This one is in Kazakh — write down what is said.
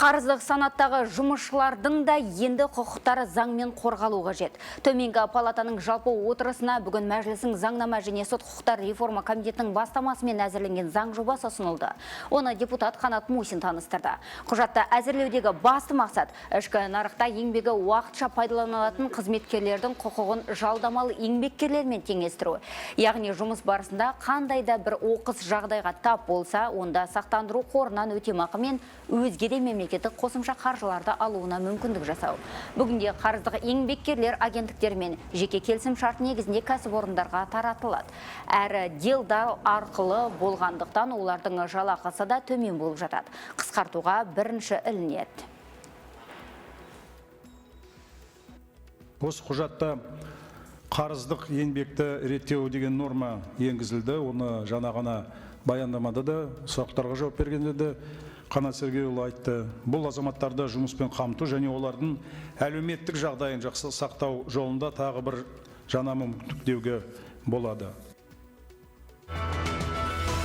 Қарыздық санаттағы жұмысшылардың да енді құқықтары заңмен қорғалу қажет. Төменгі палатаның жалпы отырысына бүгін Мәжілістің заңнама және сот құқықтар реформа комитетінің бастамасымен әзірленген заң жобасы ұсынылды. Оны депутат Қанат Мусин таныстырды. Құжатты әзірлеудегі басты мақсат ішкі нарықта еңбегі уақытша пайдаланылатын қызметкерлердің құқығын жалдамалы еңбеккерлермен теңестіру. Яғни жұмыс барысында қандай да бір оқыс жағдайға тап болса, онда сақтандыру қорынан өтемақы мен өзге де мемлекеттік қосымша қаржыларды алуына мүмкіндік жасау. Бүгінде қарыздық еңбеккерлер агенттіктер мен жеке келісім шарт негізінде кәсіпорындарға таратылады. Әрі делдал арқылы болғандықтан олардың жалақысы да төмен болып жатады. Қысқартуға бірінші ілінеді. Осы құжатта қарыздық еңбекті реттеу деген норма енгізілді. Оны жаңа ғана баяндамада да, сұрақтарға жауап бергенде де Қанат Сергейұлы айтты. Бұл азаматтарды жұмыспен қамту және олардың әлеуметтік жағдайын жақсы сақтау жолында тағы бір жаңа мүмкіндік деуге болады.